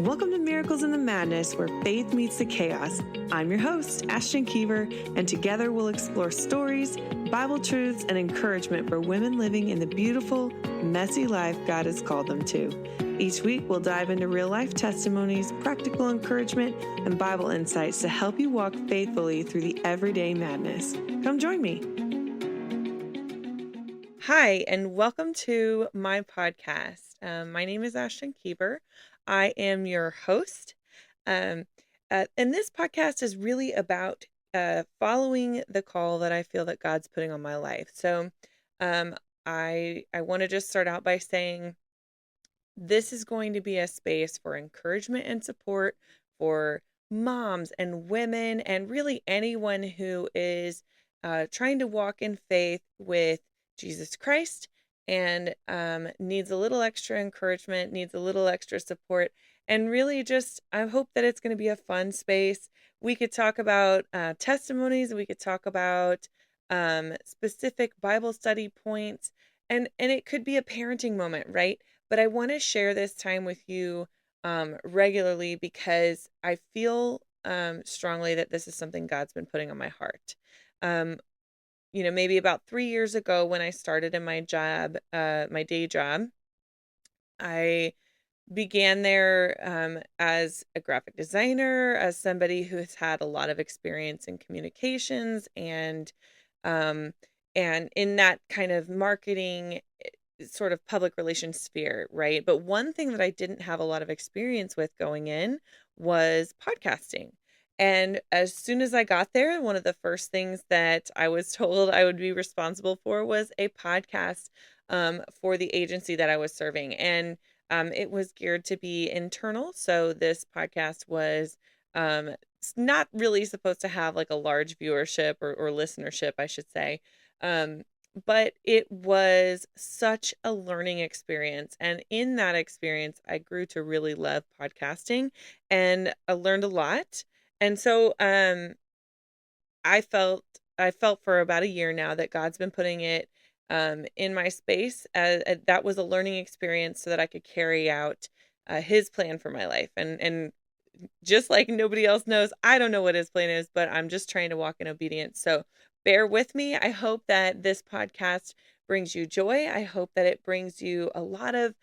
Welcome to Miracles in the Madness, where faith meets the chaos. I'm your host, Ashton Kiever, and together we'll explore stories, Bible truths, and encouragement for women living in the beautiful, messy life God has called them to. Each week, we'll dive into real-life testimonies, practical encouragement, and Bible insights to help you walk faithfully through the everyday madness. Come join me. Hi, and welcome to my podcast. My name is Ashton Kiever. I am your host. And this podcast is really about following the call that I feel that God's putting on my life. So I want to just start out by saying this is going to be a space for encouragement and support for moms and women and really anyone who is trying to walk in faith with Jesus Christ and needs a little extra encouragement, needs a little extra support. And really just, I hope that it's going to be a fun space. We could talk about testimonies. We could talk about specific Bible study points. And it could be a parenting moment, right? But I want to share this time with you regularly because I feel strongly that this is something God's been putting on my heart. Maybe about 3 years ago when I started in my job, my day job, I began there as a graphic designer, as somebody who has had a lot of experience in communications um, and in that kind of marketing sort of public relations sphere, right? But one thing that I didn't have a lot of experience with going in was podcasting. And as soon as I got there, one of the first things that I was told I would be responsible for was a podcast for the agency that I was serving. And it was geared to be internal. So this podcast was not really supposed to have like a large viewership or listenership, I should say. But it was such a learning experience. And in that experience, I grew to really love podcasting and I learned a lot. And so I felt for about a year now that God's been putting it in my space. That was a learning experience so that I could carry out his plan for my life. And just like nobody else knows, I don't know what his plan is, but I'm just trying to walk in obedience. So bear with me. I hope that this podcast brings you joy. I hope that it brings you a lot of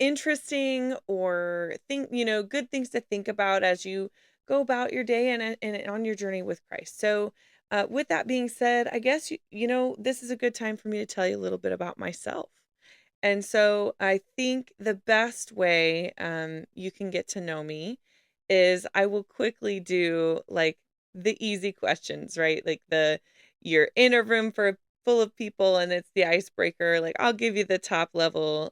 interesting or good things to think about as you go about your day and on your journey with Christ. So with that being said, I guess, this is a good time for me to tell you a little bit about myself. And so I think the best way you can get to know me is I will quickly do like the easy questions, right? Like you're in a room full of people and it's the icebreaker. Like I'll give you the top level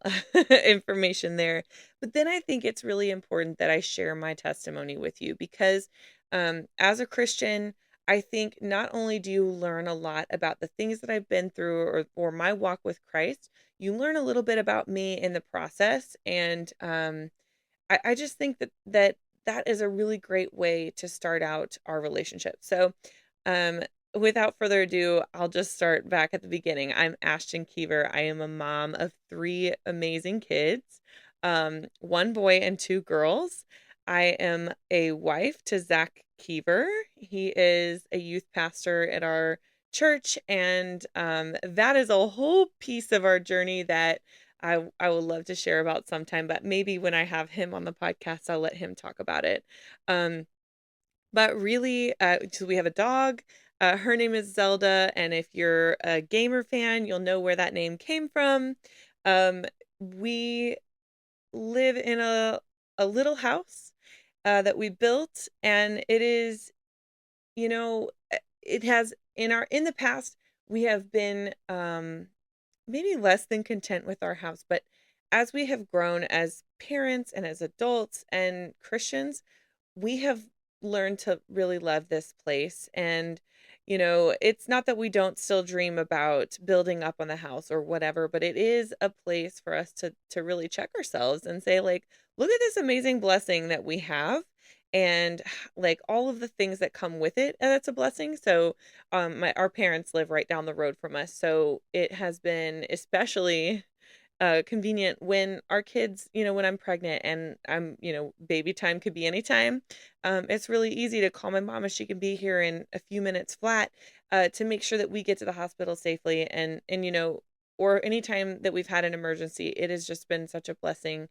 information there. But then I think it's really important that I share my testimony with you because as a Christian, I think not only do you learn a lot about the things that I've been through or my walk with Christ, you learn a little bit about me in the process. And I just think that is a really great way to start out our relationship. So without further ado, I'll just start back at the beginning. I'm Ashton Kiever. I am a mom of 3 amazing kids, 1 boy and 2 girls. I am a wife to Zach Kiever. He is a youth pastor at our church, and that is a whole piece of our journey that I would love to share about sometime, but maybe when I have him on the podcast, I'll let him talk about it. But really, so we have a dog. Her name is Zelda, and if you're a gamer fan, you'll know where that name came from. We live in a little house that we built, and it is, it has in the past we have been maybe less than content with our house, but as we have grown as parents and as adults and Christians, we have learned to really love this place. And, it's not that we don't still dream about building up on the house or whatever, but it is a place for us to really check ourselves and say, like, look at this amazing blessing that we have. And like all of the things that come with it, and that's a blessing. So our parents live right down the road from us. So it has been especially convenient when our kids, when I'm pregnant and baby time could be anytime. It's really easy to call my mom and she can be here in a few minutes flat, to make sure that we get to the hospital safely. Or anytime that we've had an emergency, it has just been such a blessing.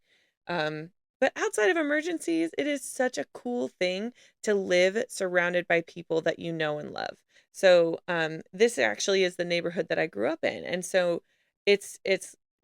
But outside of emergencies, it is such a cool thing to live surrounded by people that you know and love. So, this actually is the neighborhood that I grew up in, and so it's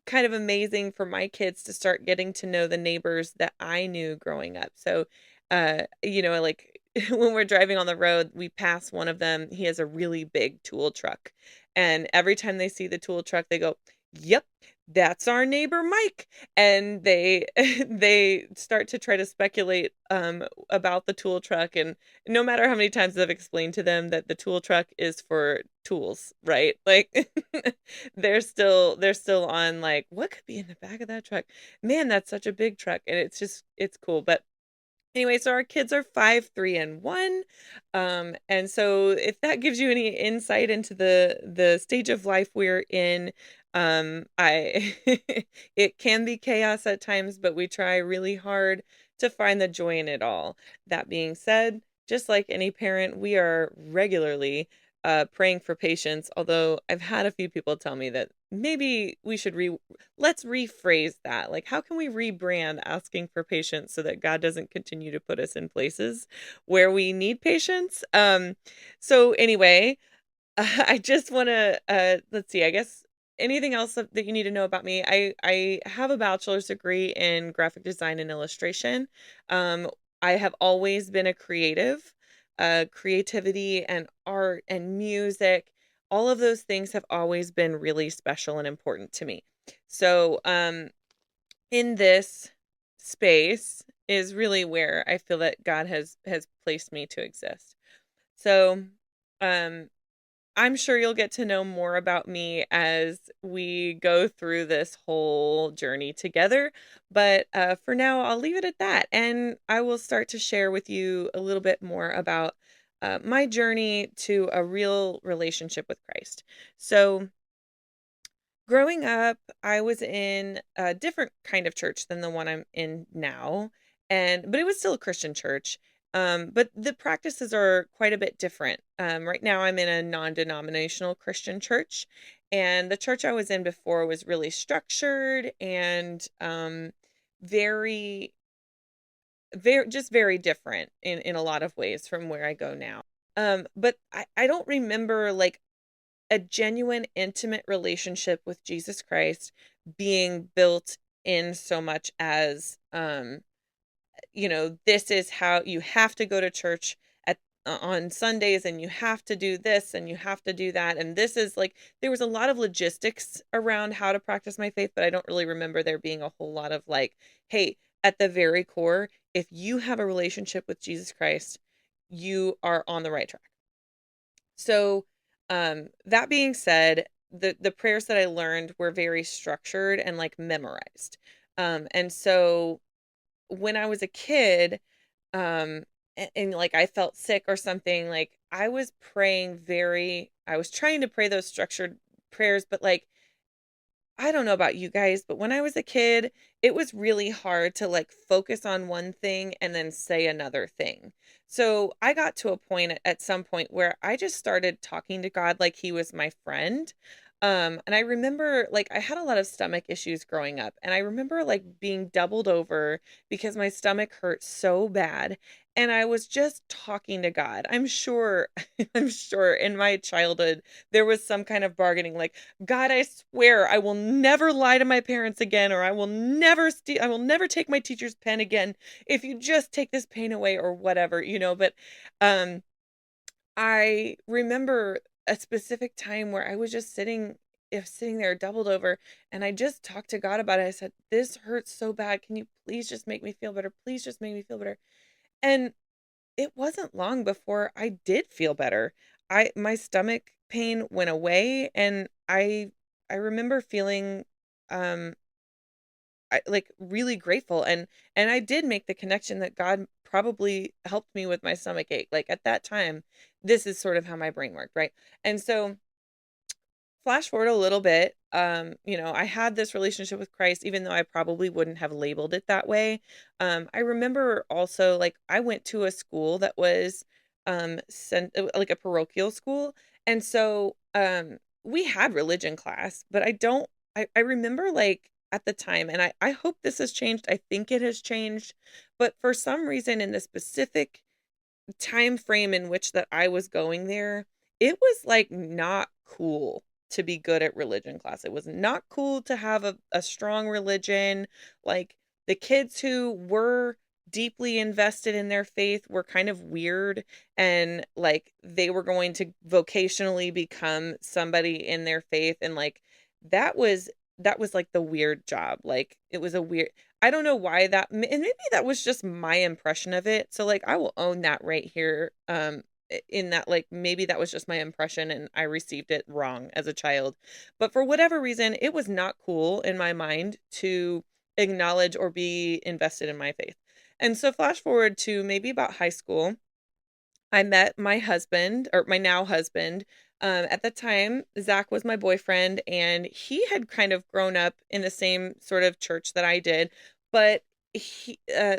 kind of amazing for my kids to start getting to know the neighbors that I knew growing up. So, like when we're driving on the road, we pass one of them. He has a really big tool truck, and every time they see the tool truck, they go, "Yep, that's our neighbor Mike." And they they start to try to speculate about the tool truck, and no matter how many times I've explained to them that the tool truck is for tools, right? Like they're still on like, what could be in the back of that truck? Man, that's such a big truck. And it's cool. But anyway, so our kids are 5, 3, and 1. And so if that gives you any insight into the stage of life we're in, I it can be chaos at times, but we try really hard to find the joy in it all. That being said, just like any parent, we are regularly praying for patience, although I've had a few people tell me that maybe we should let's rephrase that. Like, how can we rebrand asking for patience so that God doesn't continue to put us in places where we need patience? So anyway, I just want to let's see, I guess anything else that you need to know about me. I have a bachelor's degree in graphic design and illustration. Um I have always been a creative. Creativity and art and music, all of those things have always been really special and important to me. So, in this space is really where I feel that God has placed me to exist. So, um I'm sure you'll get to know more about me as we go through this whole journey together. But for now, I'll leave it at that. And I will start to share with you a little bit more about my journey to a real relationship with Christ. So, growing up, I was in a different kind of church than the one I'm in now, but it was still a Christian church. But the practices are quite a bit different. Right now, I'm in a non-denominational Christian church, and the church I was in before was really structured and very, very, just very different in a lot of ways from where I go now. But I don't remember like a genuine, intimate relationship with Jesus Christ being built in so much as, this is how you have to go to church on Sundays, and you have to do this and you have to do that. And this is like, there was a lot of logistics around how to practice my faith, but I don't really remember there being a whole lot of like, hey, at the very core, if you have a relationship with Jesus Christ, you are on the right track. So, that being said, the prayers that I learned were very structured and like memorized. And so when I was a kid, and like I felt sick or something, like I was trying to pray those structured prayers, but like I don't know about you guys, but when I was a kid, it was really hard to like focus on one thing and then say another thing. So I got to a point at some point where I just started talking to God like he was my friend. And I remember like I had a lot of stomach issues growing up, and I remember like being doubled over because my stomach hurt so bad. And I was just talking to God. I'm sure, I'm sure in my childhood, there was some kind of bargaining like, God, I swear I will never lie to my parents again, or I will never take my teacher's pen again if you just take this pain away or whatever. But um I remember a specific time where I was just sitting there doubled over, and I just talked to God about it. I said, "This hurts so bad. Can you please just make me feel better? Please just make me feel better." And it wasn't long before I did feel better. I My stomach pain went away, and I remember feeling um like really grateful, and I did make the connection that God probably helped me with my stomach ache. Like at that time, this is sort of how my brain worked, right? And so flash forward a little bit, I had this relationship with Christ, even though I probably wouldn't have labeled it that way. I remember also, like, I went to a school that was, like a parochial school, and so, we had religion class, but I remember, like, at the time, and I hope this has changed, I think it has changed, but for some reason in the specific time frame in which that I was going there, it was, like, not cool to be good at religion class. It was not cool to have a strong religion. Like, the kids who were deeply invested in their faith were kind of weird, and, like, they were going to vocationally become somebody in their faith, and, like, that was like, the weird job. Like, it was a weird, I don't know why and maybe that was just my impression of it. So, like, I will own that right here, in that, like, maybe that was just my impression and I received it wrong as a child. But for whatever reason, it was not cool in my mind to acknowledge or be invested in my faith. And so flash forward to maybe about high school, I met my husband, or my now husband. At the time, Zach was my boyfriend, and he had kind of grown up in the same sort of church that I did. But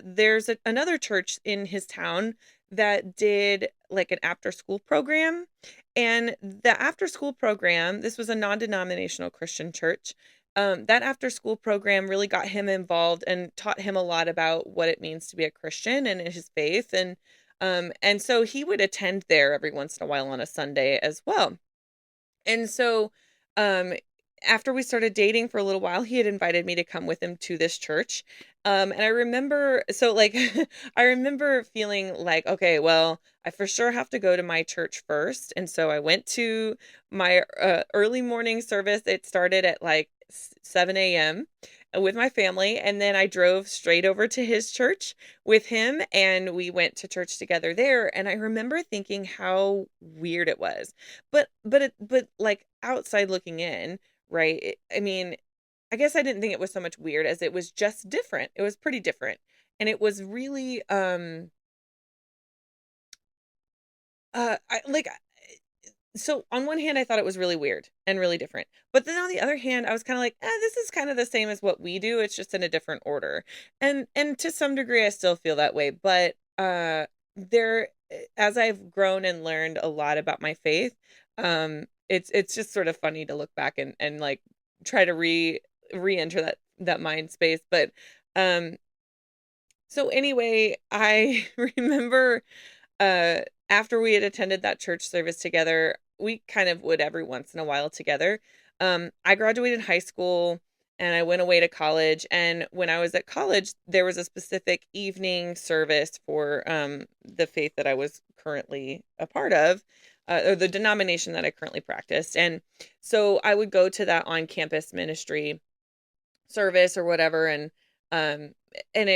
there's another church in his town that did like an after school program. And the after school program, this was a non denominational Christian church. That after school program really got him involved and taught him a lot about what it means to be a Christian and his faith. And so he would attend there every once in a while on a Sunday as well. And so, um, after we started dating for a little while, he had invited me to come with him to this church. And I remember, so like, I remember feeling like, okay, well, I for sure have to go to my church first. And so I went to my early morning service. It started at like 7 a.m. with my family. And then I drove straight over to his church with him, and we went to church together there. And I remember thinking how weird it was. But like, outside looking in, right? I mean, I guess I didn't think it was so much weird as it was just different. It was pretty different. And it was really I like so on one hand I thought it was really weird and really different. But then on the other hand, I was kind of like, this is kind of the same as what we do. It's just in a different order. And to some degree I still feel that way, but there as I've grown and learned a lot about my faith, it's just sort of funny to look back and like try to re-enter that mind space. But um so anyway, I remember after we had attended that church service together, we kind of would every once in a while together. I graduated high school and I went away to college. And when I was at college, there was a specific evening service for the faith that I was currently a part of, or the denomination that I currently practiced. And so I would go to that on campus ministry service or whatever. Um and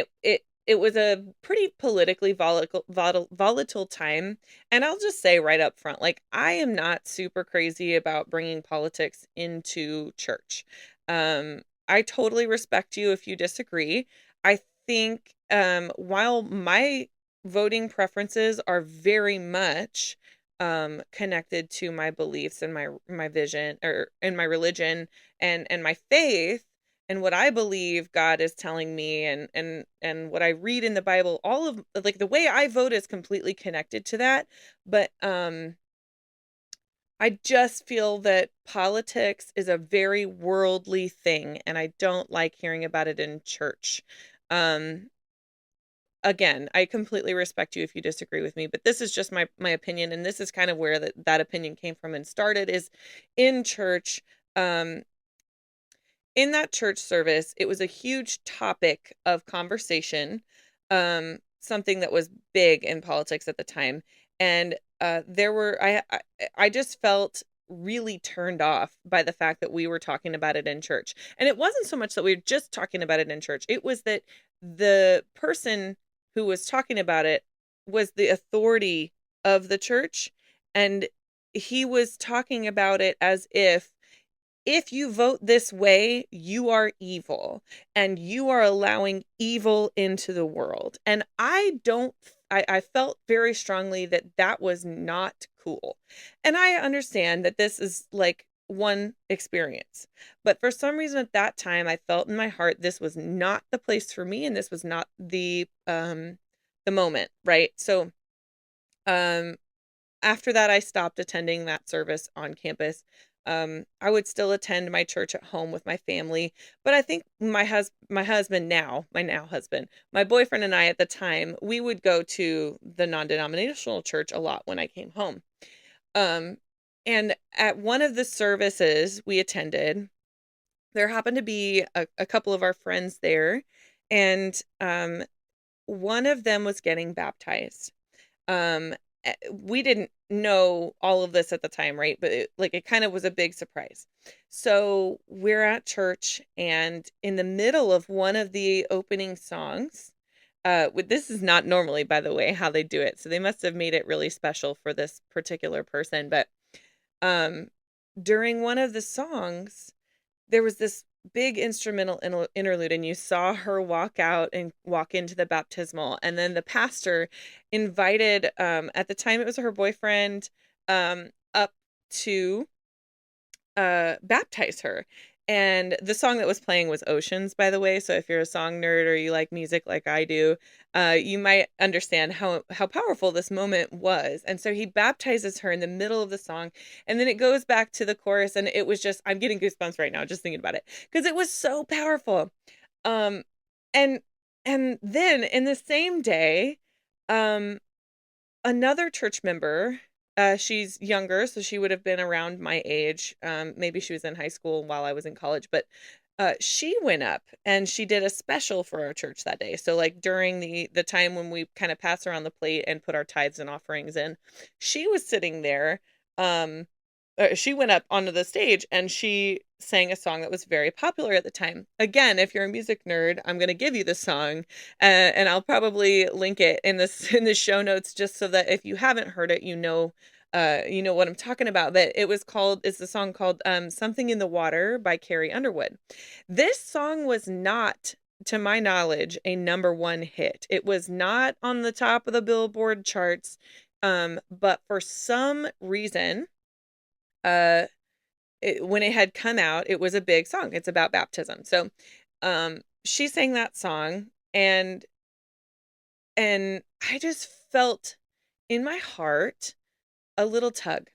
it was a pretty politically volatile time. And I'll just say right up front, like, I am not super crazy about bringing politics into church. I totally respect you if you disagree. I think while my voting preferences are very much connected to my beliefs and my vision, or in my religion and my faith, and what I believe God is telling me, and what I read in the Bible, all of, like, the way I vote is completely connected to that. But I just feel that politics is a very worldly thing, and I don't like hearing about it in church. Um Again, I completely respect you if you disagree with me, but this is just my opinion, and this is kind of where that opinion came from and started, is in church. Um in that church service, it was a huge topic of conversation, something that was big in politics at the time. And there were I just felt really turned off by the fact that we were talking about it in church. And it wasn't so much that we were just talking about it in church. It was that the person who was talking about it was the authority of the church, and he was talking about it as if you vote this way, you are evil and you are allowing evil into the world. And I felt very strongly that that was not cool. And I understand that this is like one experience. But for some reason at that time, I felt in my heart this was not the place for me, and this was not the moment, right? So um after that, I stopped attending that service on campus. I would still attend my church at home with my family, but I think my husband now, my now husband, my boyfriend and I at the time, we would go to the non-denominational church a lot when I came home. Um, and at one of the services we attended, there happened to be a couple of our friends there, and one of them was getting baptized. Um, we didn't know all of this at the time, right? But it kind of was a big surprise. So we're at church, and in the middle of one of the opening songs, this is not normally, by the way, how they do it. So they must have made it really special for this particular person. But um, during one of the songs, there was this big instrumental interlude, and you saw her walk out and walk into the baptismal, and then the pastor invited, at the time it was her boyfriend, up to baptize her. And the song that was playing was Oceans, by the way. So if you're a song nerd or you like music like I do, you might understand how powerful this moment was. And so he baptizes her in the middle of the song, and then it goes back to the chorus, and it was just, I'm getting goosebumps right now just thinking about it because it was so powerful. Um, and and then in the same day, um, another church member, she's younger, so she would have been around my age. Maybe she was in high school while I was in college, but she went up and she did a special for our church that day. So like during the time when we kind of pass around the plate and put our tithes and offerings in, she was sitting there. Um, she went up onto the stage and she sang a song that was very popular at the time. Again, if you're a music nerd, I'm going to give you the song, and I'll probably link it in this in the show notes just so that if you haven't heard it, you know what I'm talking about. But it's the song called "Something in the Water" by Carrie Underwood. This song was not, to my knowledge, a number one hit. It was not on the top of the Billboard charts, but for some reason, uh when it had come out, it was a big song. It's about baptism. So, she sang that song, and I just felt in my heart a little tug.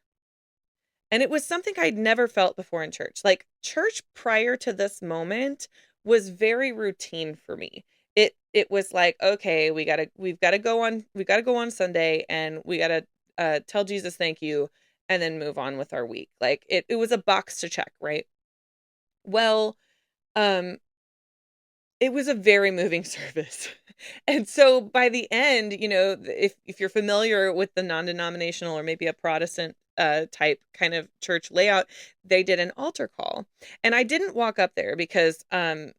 And it was something I'd never felt before in church. Like church prior to this moment was very routine for me. It was like, okay, we've got to go on Sunday, and we got to tell Jesus thank you, and then move on with our week. Like it was a box to check, right? Well, um, it was a very moving service. And so by the end, if you're familiar with the non-denominational or maybe a Protestant type kind of church layout, they did an altar call. And I didn't walk up there because and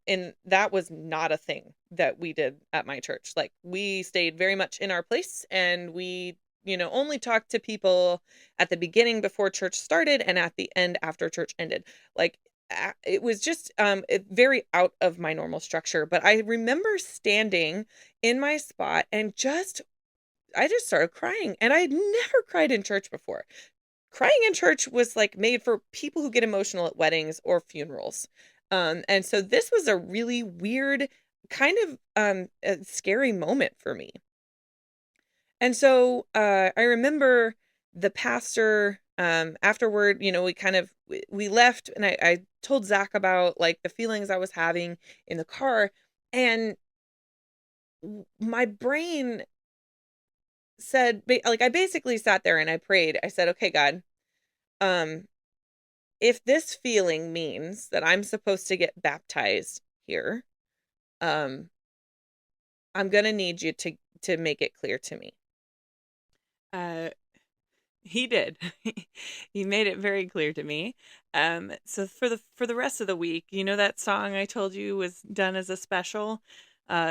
that was not a thing that we did at my church. Like we stayed very much in our place, and we only talked to people at the beginning before church started and at the end after church ended. Like it was just very out of my normal structure. But I remember standing in my spot and I just started crying, and I had never cried in church before. Crying in church was like made for people who get emotional at weddings or funerals. And so this was a really weird kind of a scary moment for me. And so, I remember the pastor, afterward, we left, and I told Zach about like the feelings I was having in the car, and my brain said, like, I basically sat there and I prayed. I said, okay, God, um, if this feeling means that I'm supposed to get baptized here, um, I'm gonna need you to make it clear to me. Uh, He did. He made it very clear to me. So for the rest of the week, that song I told you was done as a special,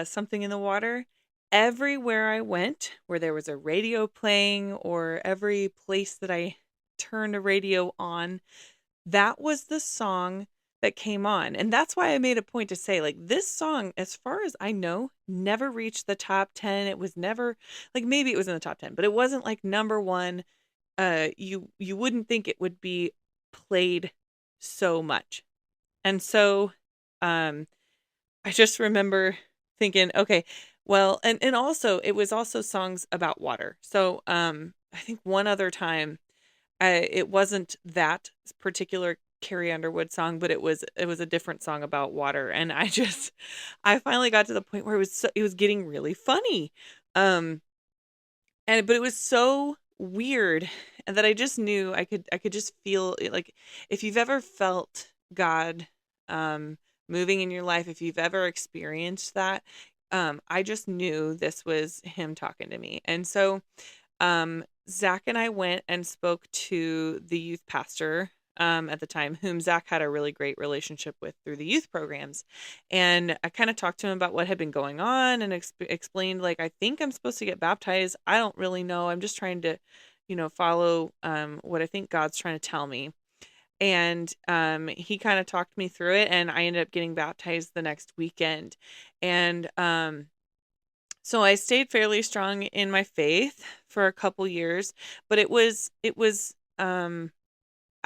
Something in the Water. Everywhere I went, where there was a radio playing, or every place that I turned a radio on, that was the song that came on. And that's why I made a point to say, like, this song, as far as I know, never reached the top 10. It was never, like, maybe it was in the top 10, but it wasn't like number one. You wouldn't think it would be played so much. And so, um, I just remember thinking, okay, well, and also it was also songs about water. So, I think one other time, it wasn't that particular Carrie Underwood song, but it was a different song about water, and I finally got to the point where it was getting really funny, um, but it was so weird, and that I just knew I could just feel it, like, if you've ever felt God, um, moving in your life, if you've ever experienced that, I just knew this was him talking to me. And so, Zach and I went and spoke to the youth pastor, at the time, whom Zach had a really great relationship with through the youth programs. And I kind of talked to him about what had been going on, and explained, like, I think I'm supposed to get baptized. I don't really know. I'm just trying to, follow, what I think God's trying to tell me. And he kind of talked me through it, and I ended up getting baptized the next weekend. And so I stayed fairly strong in my faith for a couple years, but I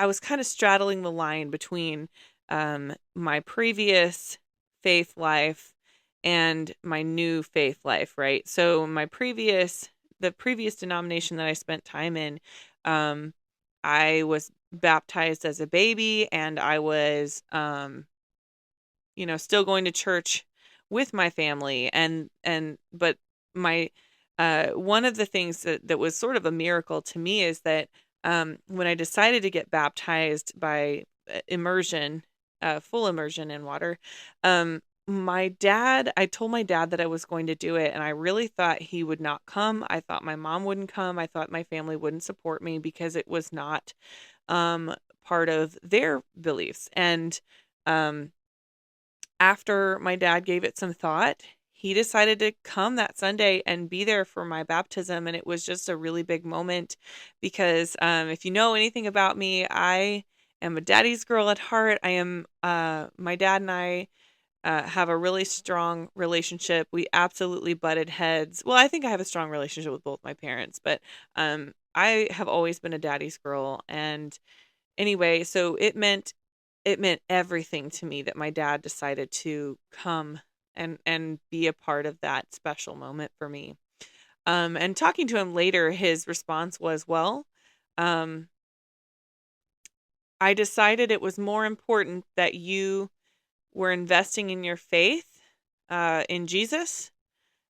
was kind of straddling the line between my previous faith life and my new faith life, right? So the previous denomination that I spent time in, um, I was baptized as a baby, and I was, still going to church with my family, and but my one of the things that was sort of a miracle to me is that, when I decided to get baptized by immersion, full immersion in water, I told my dad that I was going to do it, and I really thought he would not come. I thought my mom wouldn't come. I thought my family wouldn't support me because it was not um part of their beliefs. And um after my dad gave it some thought, he decided to come that Sunday and be there for my baptism. And it was just a really big moment because, if you know anything about me, I am a daddy's girl at heart. My dad and I have a really strong relationship. We absolutely butted heads. Well, I think I have a strong relationship with both my parents, but I have always been a daddy's girl. And anyway, so it meant everything to me that my dad decided to come and be a part of that special moment for me. And talking to him later, his response was, "Well, um, I decided it was more important that you were investing in your faith, in Jesus,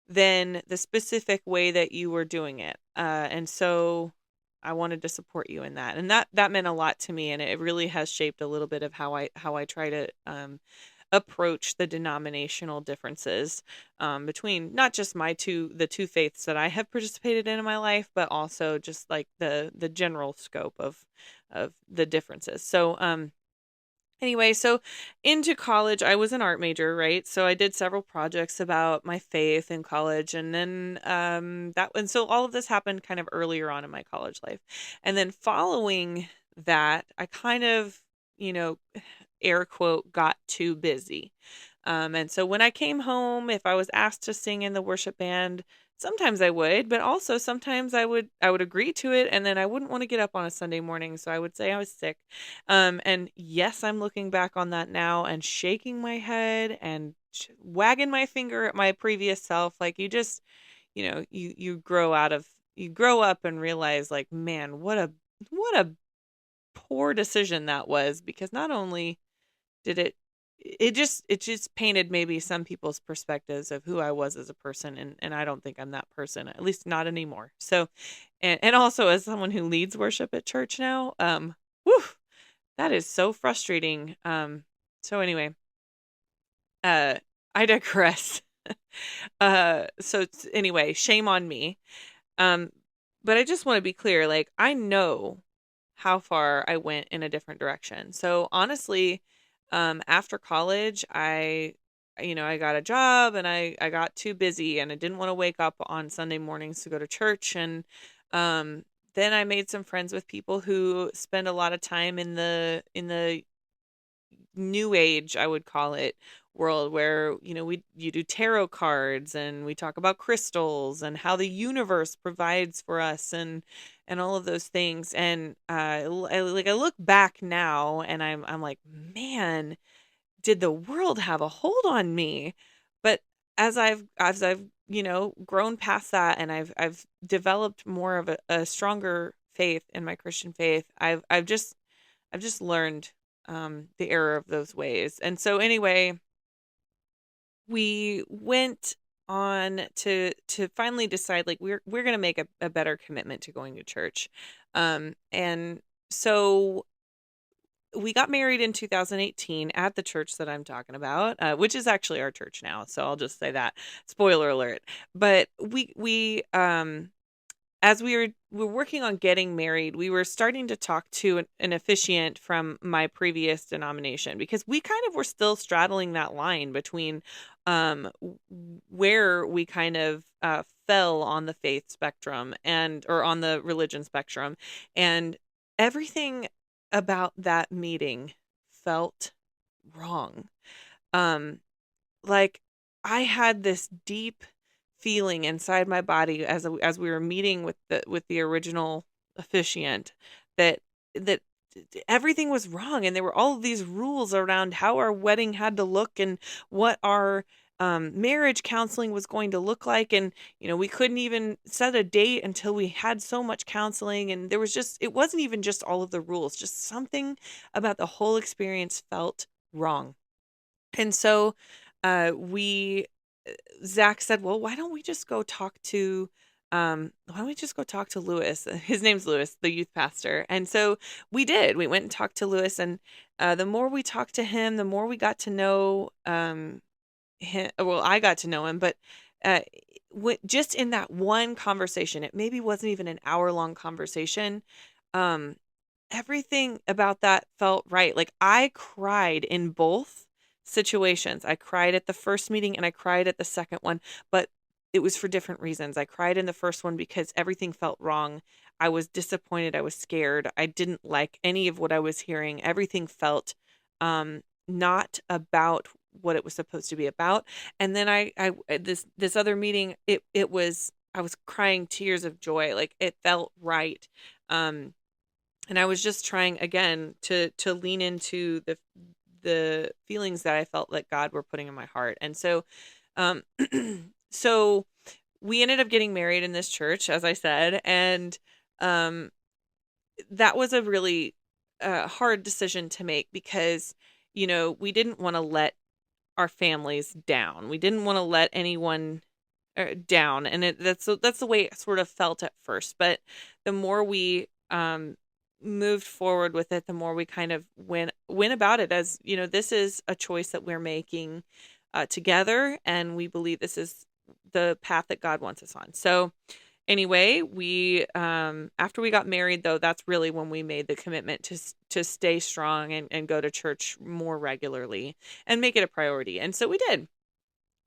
than the specific way that you were doing it. And so I wanted to support you in that." And that meant a lot to me, and it really has shaped a little bit of how I try to approach the denominational differences, between not just the two faiths that I have participated in my life, but also just like the general scope of the differences. So, anyway, so into college, I was an art major, right? So I did several projects about my faith in college, and then and so all of this happened kind of earlier on in my college life. And then following that, I kind of, you know, air quote, got too busy. And so when I came home, if I was asked to sing in the worship band, sometimes I would, but also sometimes I would agree to it, and then I wouldn't want to get up on a Sunday morning, so I would say I was sick. And yes, I'm looking back on that now and shaking my head and wagging my finger at my previous self. Like, you just, you grow up and realize, like, man, what a poor decision that was, because not only did it just painted maybe some people's perspectives of who I was as a person, and I don't think I'm that person, at least not anymore. So, and also as someone who leads worship at church now, whew, that is so frustrating. So anyway, uh, I digress. Anyway, shame on me. Um, but I just want to be clear, like, I know how far I went in a different direction. So honestly, after college, I got a job, and I got too busy, and I didn't want to wake up on Sunday mornings to go to church. And um, then I made some friends with people who spend a lot of time in the new age, I would call it, world where, you do tarot cards and we talk about crystals and how the universe provides for us and all of those things. And I look back now and I'm like, man, did the world have a hold on me? But as I've grown past that, and I've developed more of a stronger faith in my Christian faith, I've just learned the error of those ways. And so anyway, we went on to finally decide, like, we're gonna make a better commitment to going to church. And so we got married in 2018 at the church that I'm talking about, which is actually our church now. So I'll just say that. Spoiler alert. But as we were working on getting married, we were starting to talk to an officiant from my previous denomination, because we kind of were still straddling that line between where we kind of fell on the faith spectrum, or on the religion spectrum. And everything about that meeting felt wrong. Um, like, I had this deep feeling inside my body as we were meeting with the original officiant, that that everything was wrong, and there were all of these rules around how our wedding had to look and what our marriage counseling was going to look like. And we couldn't even set a date until we had so much counseling, and it wasn't even just all of the rules, just something about the whole experience felt wrong. And so we Zach said, "Well, why don't we just go talk to Lewis?" His name's Lewis, the youth pastor. And so we did. We went and talked to Lewis, and the more we talked to him, the more we got to know him. Well, I got to know him, but uh, just in that one conversation, it maybe wasn't even an hour-long conversation. Um, Everything about that felt right. Like, I cried in both situations. I cried at the first meeting and I cried at the second one, but it was for different reasons. I cried in the first one because everything felt wrong. I was disappointed. I was scared. I didn't like any of what I was hearing. Everything felt not about what it was supposed to be about. And then this other meeting, I was crying tears of joy. Like, it felt right. And I was just trying again to lean into the feelings that I felt like God were putting in my heart. And so um so we ended up getting married in this church, as I said, and um that was a really hard decision to make, because we didn't want to let our families down. We didn't want to let anyone down, and that's the way it sort of felt at first. But the more we moved forward with it, the more we kind of went about it as, this is a choice that we're making together, and we believe this is the path that God wants us on. So anyway, we after we got married, though, that's really when we made the commitment to stay strong and go to church more regularly and make it a priority. And so we did.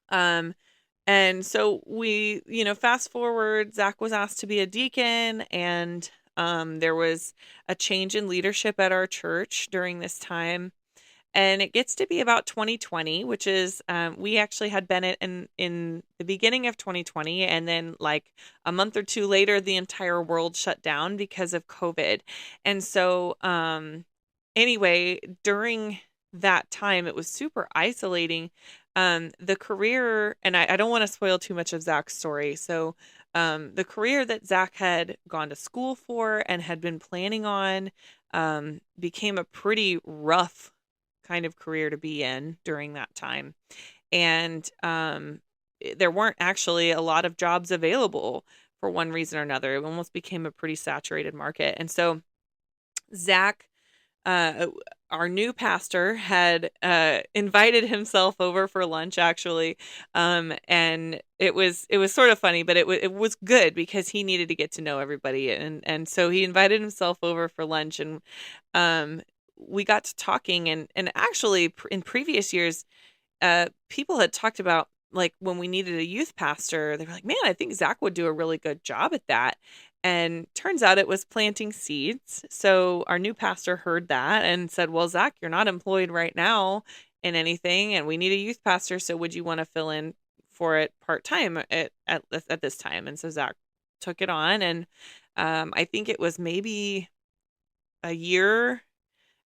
And so we, fast forward, Zach was asked to be a deacon, and there was a change in leadership at our church during this time. And it gets to be about 2020, which is, we actually had Bennett in the beginning of 2020. And then, like, a month or two later, the entire world shut down because of COVID. And so, anyway, during that time, it was super isolating. The career, and I don't want to spoil too much of Zach's story. So, the career that Zach had gone to school for and had been planning on, became a pretty rough kind of career to be in during that time. And there weren't actually a lot of jobs available for one reason or another. It almost became a pretty saturated market. And so Zach, uh, our new pastor, had invited himself over for lunch, actually. And it was sort of funny, but it was good because he needed to get to know everybody. And so he invited himself over for lunch, and we got to talking. And actually, in previous years, people had talked about, like, when we needed a youth pastor, they were like, "Man, I think Zach would do a really good job at that." And turns out it was planting seeds. So our new pastor heard that and said, "Well, Zach, you're not employed right now, in anything, and we need a youth pastor. So would you want to fill in for it part-time at this time? And so Zach took it on. And I think it was maybe a year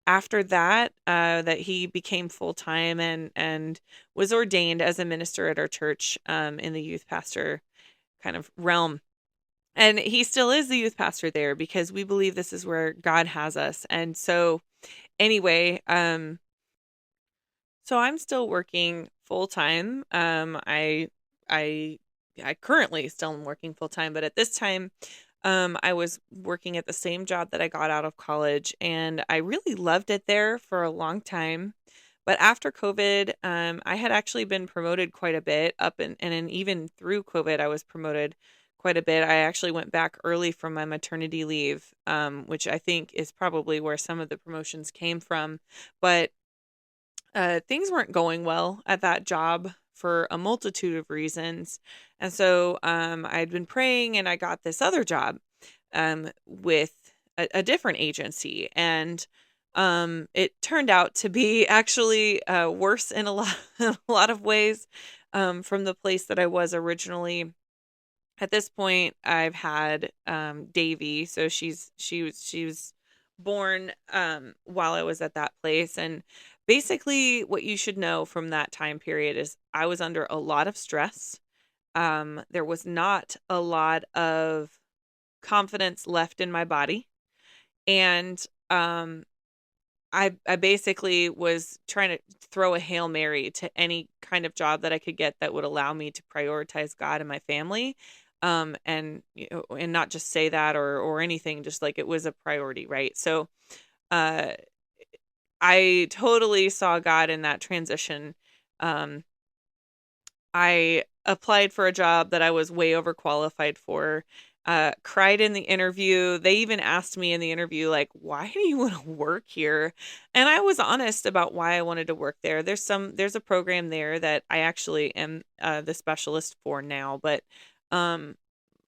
after that, that he became full-time and was ordained as a minister at our church, in the youth pastor kind of realm. And he still is the youth pastor there because we believe this is where God has us. And so anyway, so I'm still working full time. I I currently still am working full time, but at this time, I was working at the same job that I got out of college, and I really loved it there for a long time. But after COVID, I had actually been promoted quite a bit and then even through COVID, I was promoted quite a bit. I actually went back early from my maternity leave, which I think is probably where some of the promotions came from. But things weren't going well at that job for a multitude of reasons. And so I'd been praying and I got this other job with a different agency. And it turned out to be actually worse in a lot, a lot of ways, from the place that I was originally. At this point, I've had Davy, so she was born while I was at that place. And basically, what you should know from that time period is I was under a lot of stress. There was not a lot of confidence left in my body, and I basically was trying to throw a Hail Mary to any kind of job that I could get that would allow me to prioritize God and my family. And and not just say that or anything, just like it was a priority, right? So uh I totally saw God in that transition. Um I applied for a job that I was way overqualified for. Cried in the interview. They even asked me in the interview, like, why do you want to work here? And I was honest about why I wanted to work there. There's a program there that I actually am the specialist for now, but um,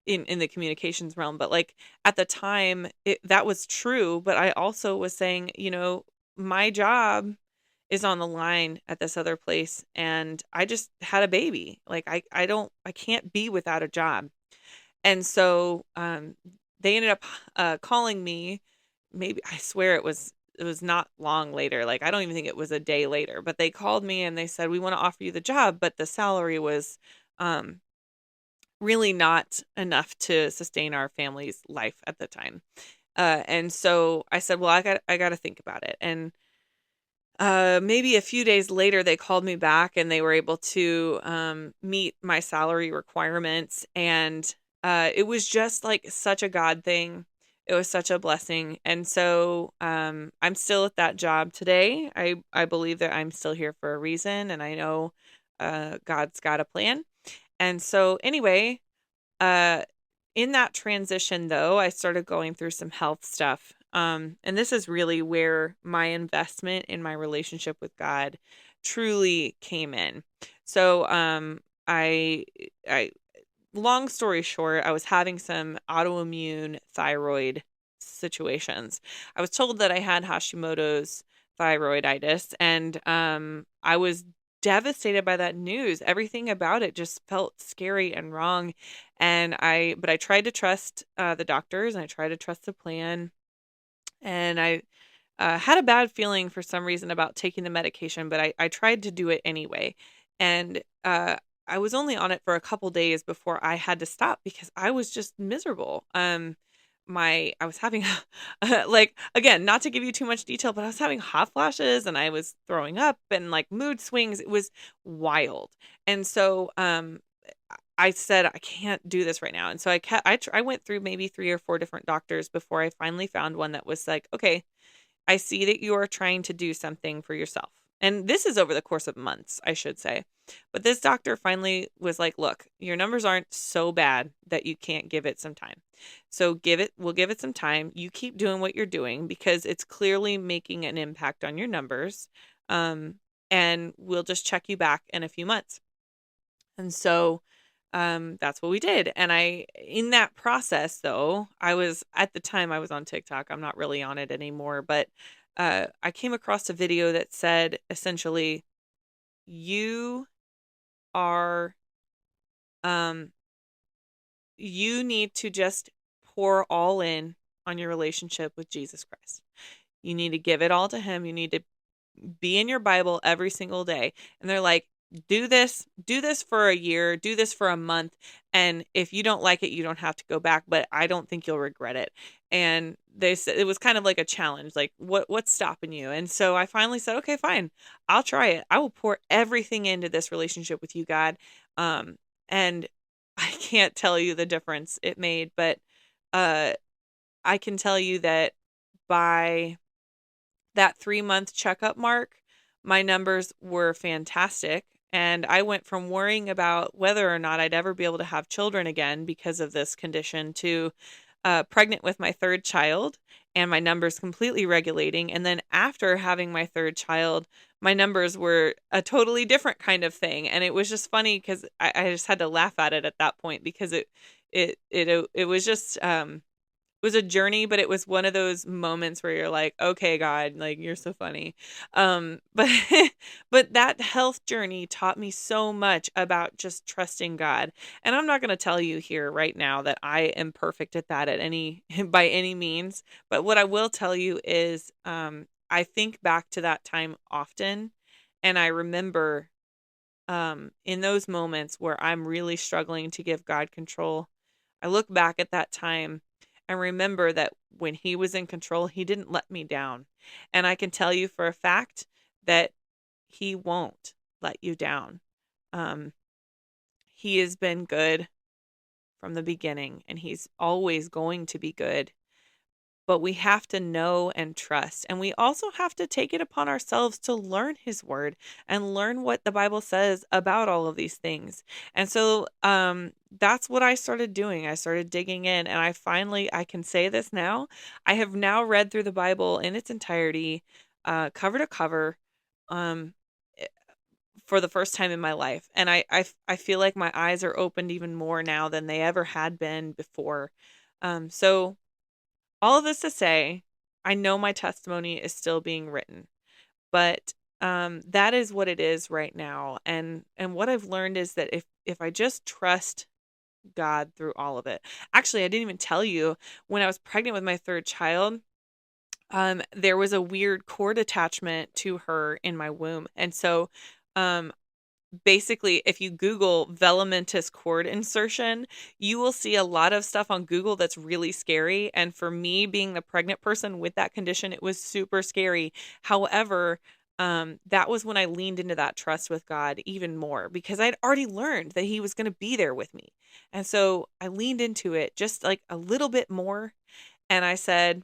in the communications realm. But like at the time, that was true. But I also was saying, my job is on the line at this other place, and I just had a baby. Like I can't be without a job. And so they ended up calling me. Maybe I swear it was not long later. Like I don't even think it was a day later, but they called me and they said, we want to offer you the job, but the salary was um, really not enough to sustain our family's life at the time. And so I said, well, I got to think about it. And maybe a few days later, they called me back and they were able to meet my salary requirements. And it was just like such a God thing. It was such a blessing. And so I'm still at that job today. I believe that I'm still here for a reason. And I know God's got a plan. And so, anyway, uh, in that transition, though, I started going through some health stuff. And this is really where my investment in my relationship with God truly came in. So, I, long story short, I was having some autoimmune thyroid situations. I was told that I had Hashimoto's thyroiditis, and I was devastated by that news. Everything about it just felt scary and wrong. But I tried to trust the doctors, and I tried to trust the plan. And I had a bad feeling for some reason about taking the medication, but I tried to do it anyway. And I was only on it for a couple days before I had to stop because I was just miserable. I was having like, again, not to give you too much detail, but I was having hot flashes and I was throwing up and like mood swings. It was wild. And so I said I can't do this right now. And so I went through maybe 3 or 4 different doctors before I finally found one that was like, okay, I see that you are trying to do something for yourself. And this is over the course of months, I should say. But this doctor finally was like, look, your numbers aren't so bad that you can't give it some time. So we'll give it some time. You keep doing what you're doing because it's clearly making an impact on your numbers. Um, and we'll just check you back in a few months. And so that's what we did. And in that process though, at the time I was on TikTok. I'm not really on it anymore, but I came across a video that said essentially, you are, um, you need to just pour all in on your relationship with Jesus Christ. You need to give it all to him. You need to be in your Bible every single day. And they're like, do this for a year, do this for a month. And if you don't like it, you don't have to go back, but I don't think you'll regret it. And they said it was kind of like a challenge, like what's stopping you? And so I finally said, okay, fine. I'll try it. I will pour everything into this relationship with you, God. And I can't tell you the difference it made, but uh I can tell you that by that 3-month checkup mark, my numbers were fantastic. And I went from worrying about whether or not I'd ever be able to have children again because of this condition to pregnant with my third child and my numbers completely regulating. And then after having my third child, my numbers were a totally different kind of thing. And it was just funny because I just had to laugh at it at that point because it was just it was a journey, but it was one of those moments where you're like, okay, God, like you're so funny. But but that health journey taught me so much about just trusting God. And I'm not going to tell you here right now that I am perfect at that at any by any means. But what I will tell you is I think back to that time often, and I remember in those moments where I'm really struggling to give God control, I look back at that time and remember that when he was in control, he didn't let me down. And I can tell you for a fact that he won't let you down. Um, he has been good from the beginning, and he's always going to be good. But we have to know and trust. And we also have to take it upon ourselves to learn his word and learn what the Bible says about all of these things. And so that's what I started doing. I started digging in, and I can say this now. I have now read through the Bible in its entirety, cover to cover. Um, eh, for the first time in my life. And I feel like my eyes are opened even more now than they ever had been before. So all of this to say, I know my testimony is still being written, but that is what it is right now. And what I've learned is that if I just trust God through all of it. Actually, I didn't even tell you when I was pregnant with my third child, there was a weird cord attachment to her in my womb. And so um basically, if you Google velamentous cord insertion, you will see a lot of stuff on Google that's really scary. And for me, being the pregnant person with that condition, it was super scary. However, that was when I leaned into that trust with God even more because I'd already learned that He was going to be there with me. And so I leaned into it just like a little bit more. And I said,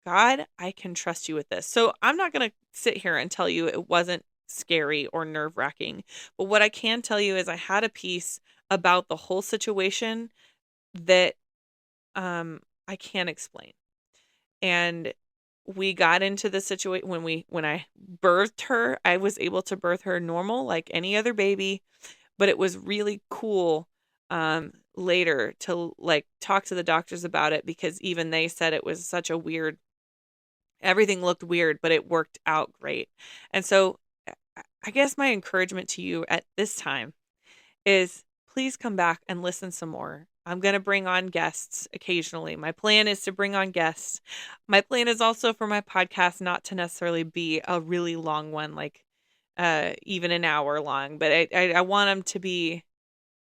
God, I can trust you with this. So I'm not going to sit here and tell you it wasn't scary or nerve wracking. But what I can tell you is I had a peace about the whole situation that I can't explain. And we got into the situation when I birthed her, I was able to birth her normal like any other baby, but it was really cool later to like talk to the doctors about it because even they said it was such a weird everything looked weird, but it worked out great. And so I guess my encouragement to you at this time is please come back and listen some more. I'm going to bring on guests occasionally. My plan is to bring on guests. My plan is also for my podcast not to necessarily be a really long one, like even an hour long, but I want them to be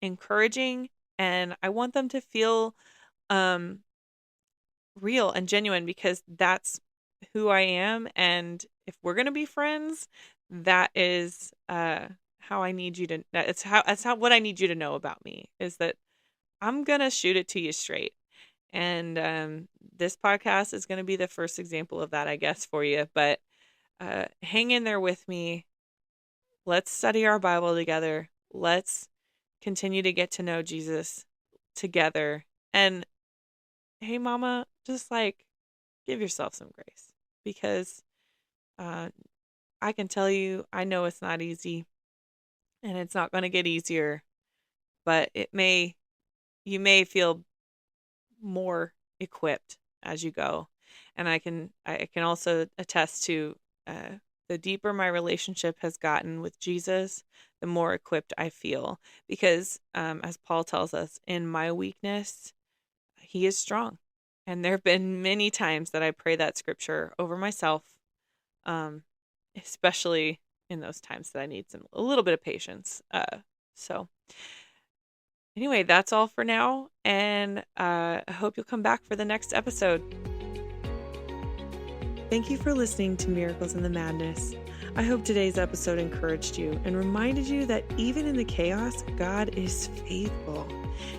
encouraging and I want them to feel um, real and genuine because that's who I am. And if we're going to be friends, that is how I need you to, that's how, what I need you to know about me is that I'm going to shoot it to you straight. And this podcast is going to be the first example of that, I guess, for you. But hang in there with me. Let's study our Bible together. Let's continue to get to know Jesus together. And hey, mama, just like give yourself some grace because uh, I can tell you, I know it's not easy and it's not going to get easier, but you may feel more equipped as you go. And I can also attest to The deeper my relationship has gotten with Jesus, the more equipped I feel. Because, as Paul tells us, in my weakness, he is strong. And there have been many times that I pray that scripture over myself, um, especially in those times that I need a little bit of patience. So anyway, that's all for now. And I hope you'll come back for the next episode. Thank you for listening to Miracles in the Madness. I hope today's episode encouraged you and reminded you that even in the chaos, God is faithful.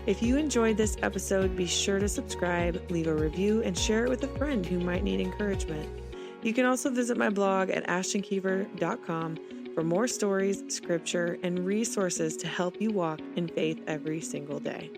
If you enjoyed this episode, be sure to subscribe, leave a review, and share it with a friend who might need encouragement. You can also visit my blog at ashtonkiever.com for more stories, scripture, and resources to help you walk in faith every single day.